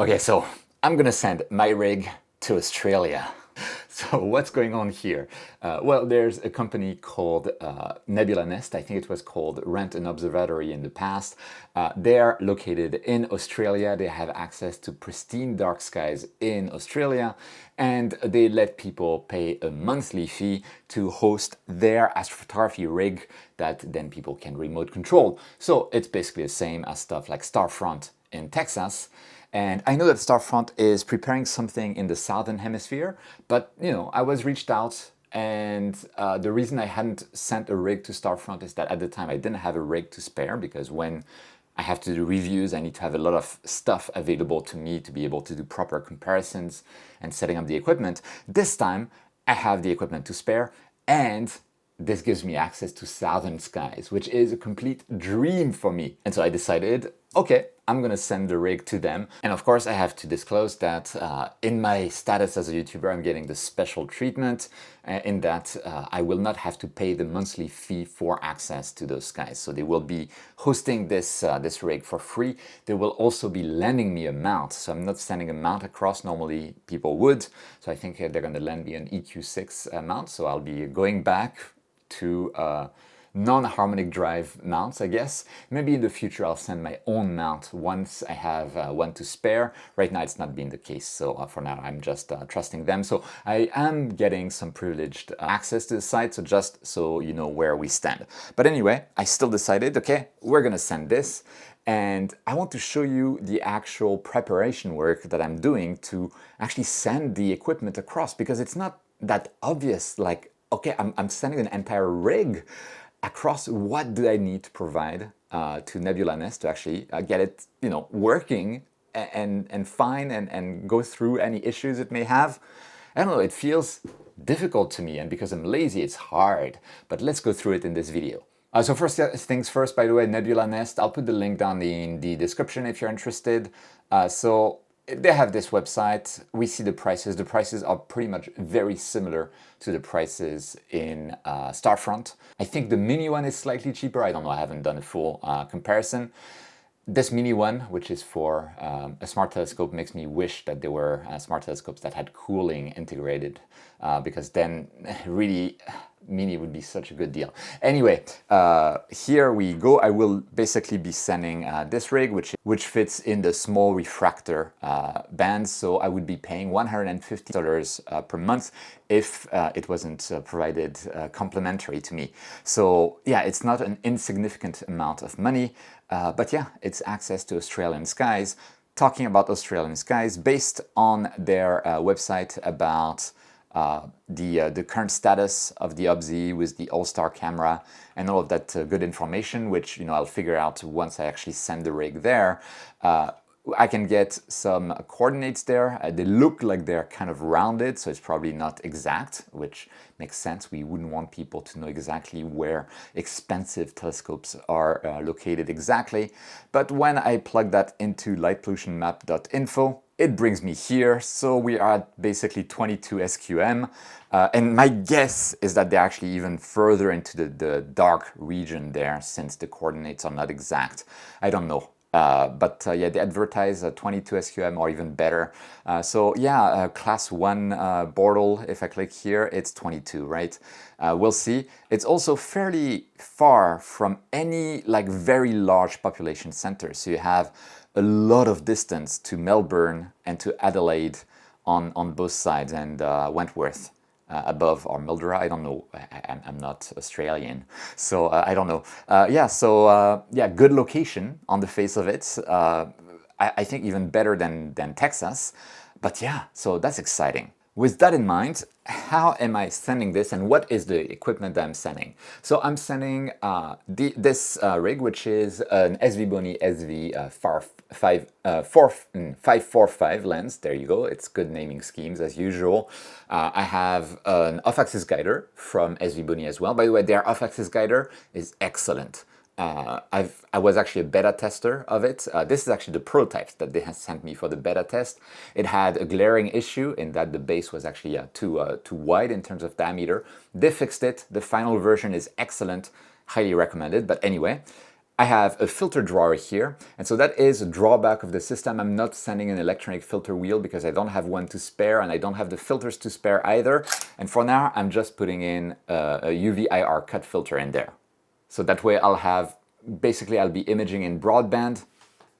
Okay, so I'm gonna send my rig to Australia. So what's going on here? Well, there's a company called Nebula Nest. I think it was called Rent an Observatory in the past. They're located in Australia. They have access to pristine dark skies in Australia, and they let people pay a monthly fee to host their astrophotography rig that then people can remote control. So it's basically the same as stuff like Starfront in Texas. And I know that Starfront is preparing something in the Southern Hemisphere, but I was reached out, and the reason I hadn't sent a rig to Starfront is that at the time I didn't have a rig to spare, because when I have to do reviews, I need to have a lot of stuff available to me to be able to do proper comparisons and setting up the equipment. This time I have the equipment to spare, and this gives me access to southern skies, which is a complete dream for me. And so I decided, okay, I'm gonna send the rig to them. And of course I have to disclose that in my status as a YouTuber, I'm getting the special treatment in that I will not have to pay the monthly fee for access to those skies. So they will be hosting this rig for free. They will also be lending me a mount. So I'm not sending a mount across, normally people would. So I think they're gonna lend me an EQ6 mount. So I'll be going back to non-harmonic drive mounts, I guess. Maybe in the future I'll send my own mount once I have one to spare. Right now it's not been the case, so for now I'm just trusting them. So I am getting some privileged access to the site, so just so you know where we stand. But anyway, I still decided, okay, we're gonna send this, and I want to show you the actual preparation work that I'm doing to actually send the equipment across, because it's not that obvious, like, okay, I'm sending an entire rig across. What do I need to provide to Nebula Nest to actually get it, working and fine and go through any issues it may have? I don't know, it feels difficult to me, and because I'm lazy, it's hard. But let's go through it in this video. So first things first, by the way, Nebula Nest, I'll put the link down in the description if you're interested. So they have this website. We see the prices. The prices are pretty much very similar to the prices in Starfront. I think the mini one is slightly cheaper. I don't know, I haven't done a full comparison. This mini one, which is for a smart telescope, makes me wish that there were smart telescopes that had cooling integrated, because then really mini would be such a good deal. Anyway, here we go. I will basically be sending this rig, which fits in the small refractor band. So I would be paying $150 per month if it wasn't provided complimentary to me. So yeah, it's not an insignificant amount of money, but yeah, it's access to Australian skies. Talking about Australian skies, based on their website about the current status of the OBSI with the All-Star camera and all of that good information, which I'll figure out once I actually send the rig there. I can get some coordinates there. They look like they're kind of rounded, so it's probably not exact, which makes sense. We wouldn't want people to know exactly where expensive telescopes are located exactly. But when I plug that into lightpollutionmap.info, it brings me here. So we are at basically 22 SQM. And my guess is that they're actually even further into the dark region there, since the coordinates are not exact. I don't know. But yeah, they advertise 22 SQM or even better. So yeah, class 1 Bortle, if I click here, it's 22, right? We'll see. It's also fairly far from any very large population center. So you have a lot of distance to Melbourne and to Adelaide on both sides, and Wentworth. Above, or Mildura, I don't know, I'm not Australian, so I don't know. Yeah, good location on the face of it. I think even better than Texas, but yeah, so that's exciting. With that in mind, how am I sending this, and what is the equipment that I'm sending? So I'm sending this rig, which is an SVBONY SV 545 lens. There you go. It's good naming schemes as usual. I have an off-axis guider from SVBONY as well. By the way, their off-axis guider is excellent. I was actually a beta tester of it. This is actually the prototype that they had sent me for the beta test. It had a glaring issue in that the base was actually too wide in terms of diameter. They fixed it. The final version is excellent, highly recommended. But anyway, I have a filter drawer here, and so that is a drawback of the system. I'm not sending an electronic filter wheel because I don't have one to spare, and I don't have the filters to spare either. And for now, I'm just putting in a UV IR cut filter in there. So that way basically I'll be imaging in broadband.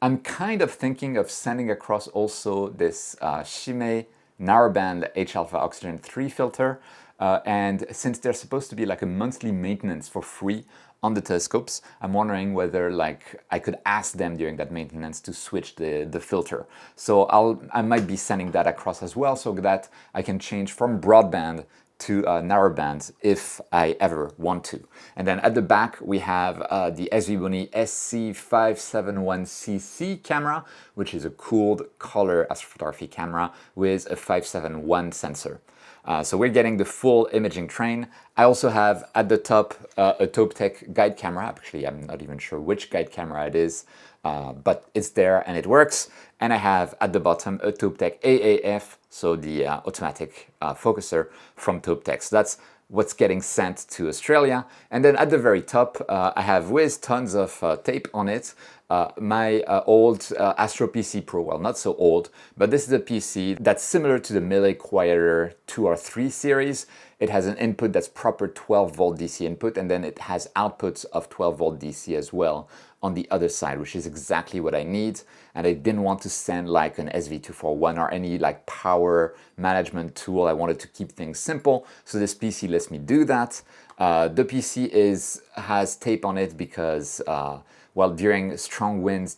I'm kind of thinking of sending across also this Shimei narrowband H-alpha oxygen 3 filter. And since they're supposed to be like a monthly maintenance for free on the telescopes, I'm wondering whether like I could ask them during that maintenance to switch the filter. So I might be sending that across as well so that I can change from broadband to narrowband if I ever want to. And then at the back we have the SVBONY SC571cc camera, which is a cooled color astrophotography camera with a 571 sensor. So we're getting the full imaging train. I also have at the top a TopeTech guide camera. Actually, I'm not even sure which guide camera it is, but it's there and it works. And I have at the bottom a TopeTech AAF, so the automatic focuser from TopeTech. So that's what's getting sent to Australia. And then at the very top, I have with tons of tape on it, my old Astro PC Pro. Well, not so old, but this is a PC that's similar to the Melee Quieter 2 or 3 series. It has an input that's proper 12 volt DC input, and then it has outputs of 12 volt DC as well on the other side, which is exactly what I need. And I didn't want to send like an SV241 or any like power management tool. I wanted to keep things simple, so this PC lets me do that. The PC has tape on it because well, during strong winds,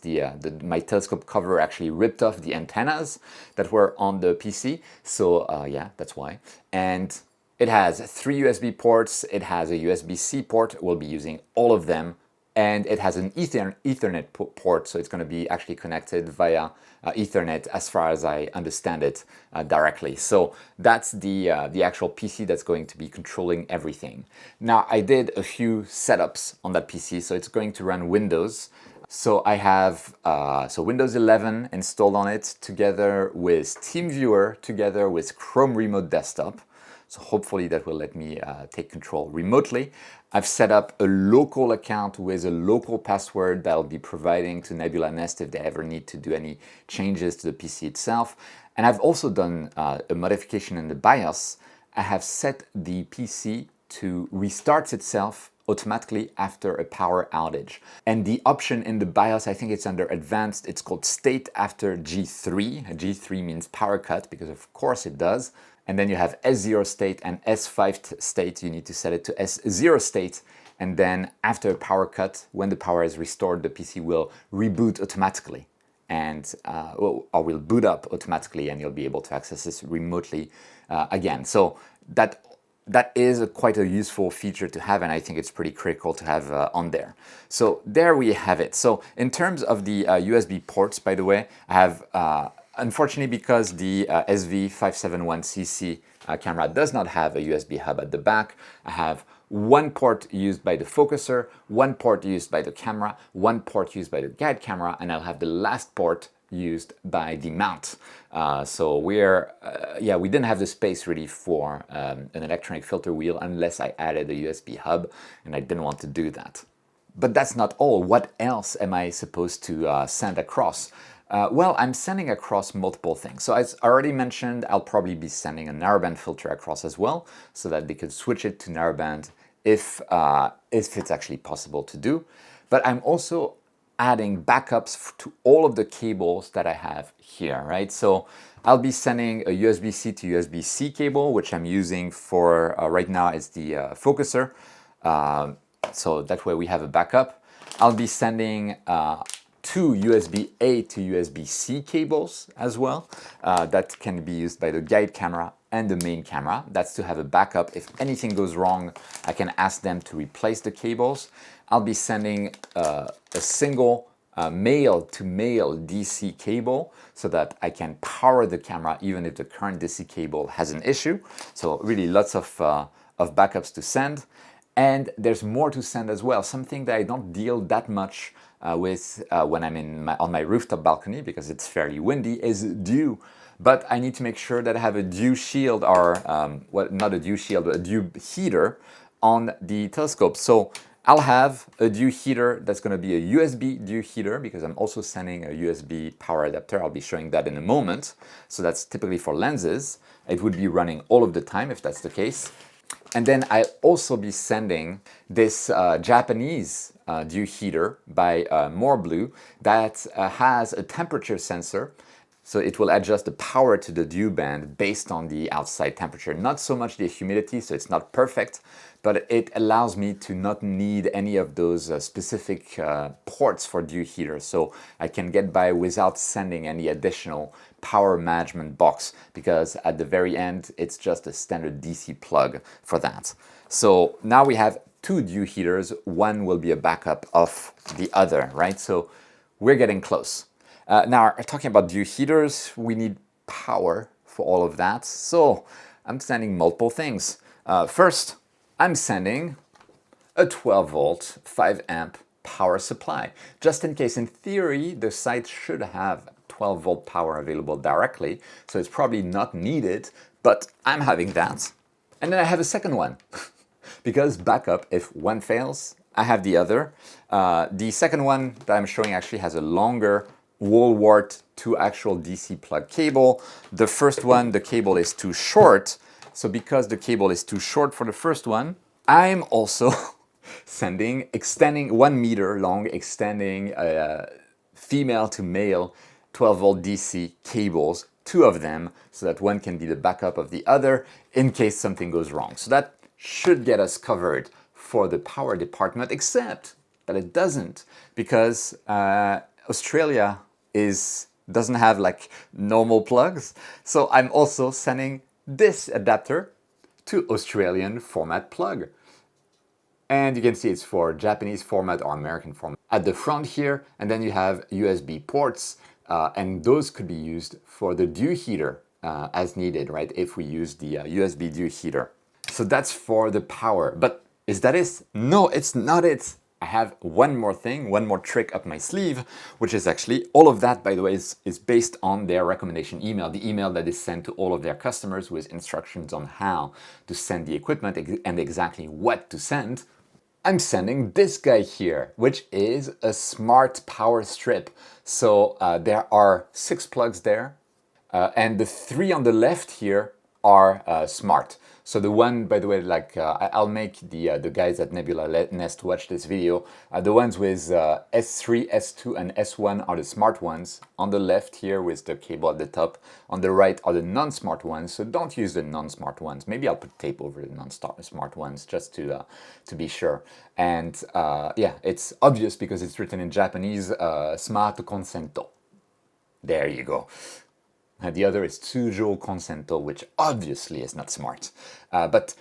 my telescope cover actually ripped off the antennas that were on the PC. So yeah, that's why. And it has 3 USB ports. It has a USB-C port. We'll be using all of them. And it has an Ethernet port, so it's going to be actually connected via Ethernet as far as I understand it directly. So that's the actual PC that's going to be controlling everything. Now, I did a few setups on that PC, so it's going to run Windows. So I have Windows 11 installed on it together with TeamViewer, together with Chrome Remote Desktop. So hopefully that will let me take control remotely. I've set up a local account with a local password that I'll be providing to Nebula Nest if they ever need to do any changes to the PC itself. And I've also done a modification in the BIOS. I have set the PC to restart itself automatically after a power outage. And the option in the BIOS, I think it's under advanced, it's called state after G3. G3 means power cut because of course it does. And then you have S0 state and S5 state. You need to set it to S0 state. And then after a power cut, when the power is restored, the PC will reboot automatically and or will boot up automatically, and you'll be able to access this remotely again. So that is quite a useful feature to have, and I think it's pretty critical to have on there. So there we have it. So in terms of the USB ports, by the way, I have unfortunately, because the SV571cc camera does not have a USB hub at the back, I have one port used by the focuser, one port used by the camera, one port used by the guide camera, and I'll have the last port used by the mount. So we didn't have the space really for an electronic filter wheel unless I added a USB hub, and I didn't want to do that. But that's not all. What else am I supposed to send across? Well, I'm sending across multiple things. So as I already mentioned, I'll probably be sending a narrowband filter across as well, so that they could switch it to narrowband if it's actually possible to do. But I'm also adding backups to all of the cables that I have here, right? So I'll be sending a USB-C to USB-C cable, which I'm using for right now as the focuser. So that way we have a backup. I'll be sending 2 USB-A to USB-C cables as well that can be used by the guide camera and the main camera. That's to have a backup. If anything goes wrong, I can ask them to replace the cables. I'll be sending a single male-to-male DC cable so that I can power the camera even if the current DC cable has an issue. So really lots of backups to send. And there's more to send as well, something that I don't deal that much with when I'm on my rooftop balcony because it's fairly windy, is dew. But I need to make sure that I have a dew shield or, not a dew shield, but a dew heater on the telescope. So I'll have a dew heater that's going to be a USB dew heater because I'm also sending a USB power adapter. I'll be showing that in a moment. So that's typically for lenses. It would be running all of the time if that's the case. And then I'll also be sending this Japanese dew heater by Moreblue that has a temperature sensor. So it will adjust the power to the dew band based on the outside temperature. Not so much the humidity, so it's not perfect, but it allows me to not need any of those specific ports for dew heaters. So I can get by without sending any additional power management box because at the very end, it's just a standard DC plug for that. So now we have two dew heaters. One will be a backup of the other, right? So we're getting close. Now, talking about dew heaters, we need power for all of that. So I'm sending multiple things. First, I'm sending a 12 volt, 5 amp power supply. Just in case, in theory, the site should have 12 volt power available directly. So it's probably not needed, but I'm having that. And then I have a second one because backup, if one fails, I have the other. The second one that I'm showing actually has a longer wall wart to actual DC plug cable. The first one, the cable is too short. So because the cable is too short for the first one, I'm also extending 1 meter long, extending female to male 12 volt DC cables, two of them, so that one can be the backup of the other in case something goes wrong. So that should get us covered for the power department, except that it doesn't, because Australia doesn't have like normal plugs. So I'm also sending this adapter to Australian format plug. And you can see it's for Japanese format or American format at the front here. And then you have USB ports, and those could be used for the dew heater as needed, right? If we use the USB dew heater. So that's for the power. But is that it? No, it's not it. I have one more thing, one more trick up my sleeve, which is actually all of that, by the way, is based on their recommendation email, the email that is sent to all of their customers with instructions on how to send the equipment and exactly what to send. I'm sending this guy here, which is a smart power strip. So there are 6 plugs there, and the 3 on the left here are smart. So the one, by the way, like I'll make the guys at Nebula Nest watch this video. The ones with S3, S2, and S1 are the smart ones. On the left here with the cable at the top. On the right are the non-smart ones. So don't use the non-smart ones. Maybe I'll put tape over the non-smart ones just to be sure. And yeah, it's obvious because it's written in Japanese. Smart consento. There you go. The other is Tsujo Consento, which obviously is not smart. But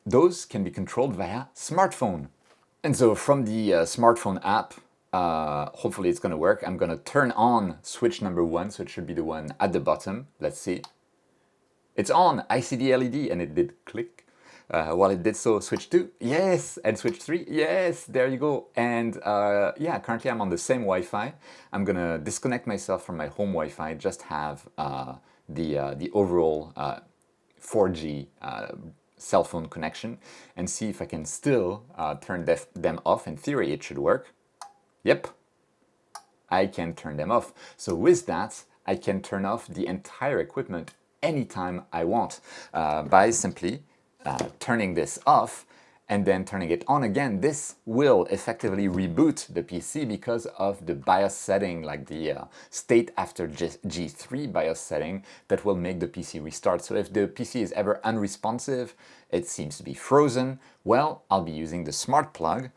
those can be controlled via smartphone. And so from the smartphone app, hopefully it's going to work. I'm going to turn on switch number 1, so it should be the one at the bottom. Let's see. It's on. I see the LED, and it did click. While it did so, switch 2, yes, and switch 3, yes, there you go. And yeah, currently I'm on the same Wi-Fi. I'm gonna disconnect myself from my home Wi-Fi, just have the overall 4G cell phone connection, and see if I can still turn them off. In theory, it should work. Yep, I can turn them off. So with that, I can turn off the entire equipment anytime I want by simply turning this off and then turning it on again. This will effectively reboot the PC because of the BIOS setting, like the state after G3 BIOS setting that will make the PC restart. So if the PC is ever unresponsive, it seems to be frozen, well, I'll be using the smart plug,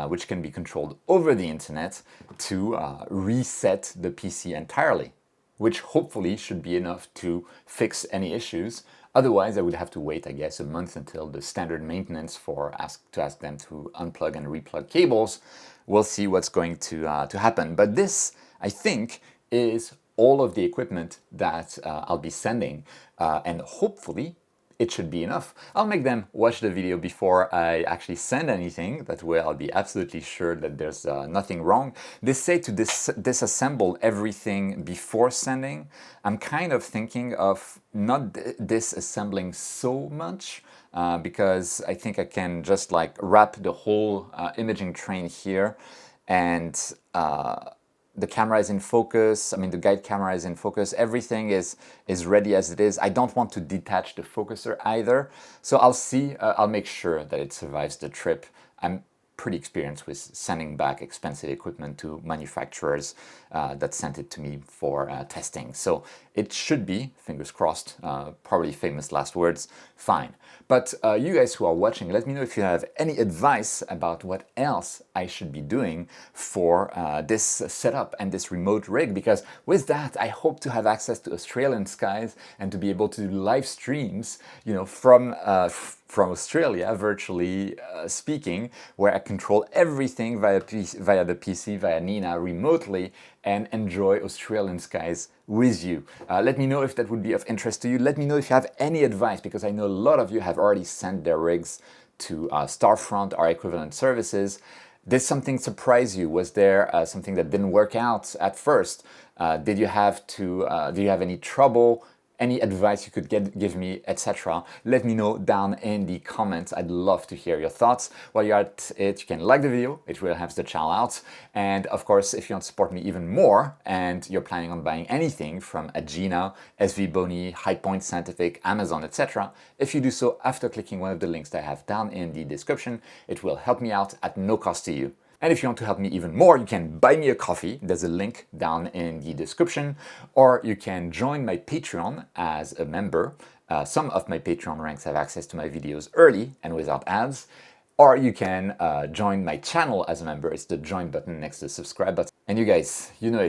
which can be controlled over the internet to reset the PC entirely, which hopefully should be enough to fix any issues. Otherwise, I would have to wait, I guess, a month until the standard maintenance to ask them to unplug and replug cables. We'll see what's going to happen. But this, I think, is all of the equipment that I'll be sending. And hopefully, it should be enough. I'll make them watch the video before I actually send anything. That way I'll be absolutely sure that there's nothing wrong. They say to disassemble everything before sending. I'm kind of thinking of not disassembling so much because I think I can just like wrap the whole imaging train here, and the camera is in focus. I mean, the guide camera is in focus. Everything is ready as it is. I don't want to detach the focuser either. So I'll see, I'll make sure that it survives the trip. I'm pretty experienced with sending back expensive equipment to manufacturers that sent it to me for testing. So it should be, fingers crossed, probably famous last words, fine. But you guys who are watching, let me know if you have any advice about what else I should be doing for this setup and this remote rig, because with that, I hope to have access to Australian skies and to be able to do live streams, you know, from Australia, virtually speaking, where I control everything via the PC, via Nina, remotely, and enjoy Australian skies with you. Let me know if that would be of interest to you. Let me know if you have any advice, because I know a lot of you have already sent their rigs to Starfront or equivalent services. Did something surprise you? Was there something that didn't work out at first? Did you have any trouble? Any advice you could give me, etc. Let me know down in the comments. I'd love to hear your thoughts. While you're at it, you can like the video. It really helps the channel out. And of course, if you want to support me even more and you're planning on buying anything from Agena, SV Boni, High Point Scientific, Amazon, etc., if you do so after clicking one of the links that I have down in the description, it will help me out at no cost to you. And if you want to help me even more, you can buy me a coffee. There's a link down in the description. Or you can join my Patreon as a member. Some of my Patreon ranks have access to my videos early and without ads. Or you can join my channel as a member. It's the join button next to the subscribe button. And you guys, you know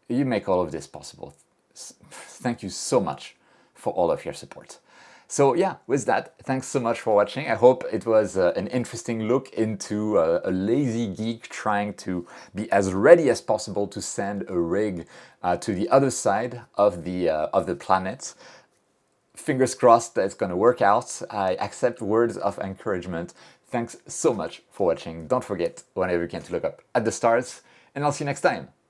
you make all of this possible. Thank you so much for all of your support. So yeah, with that, thanks so much for watching. I hope it was an interesting look into a lazy geek trying to be as ready as possible to send a rig to the other side of the planet. Fingers crossed that it's going to work out. I accept words of encouragement. Thanks so much for watching. Don't forget, whenever you can, to look up at the stars, and I'll see you next time.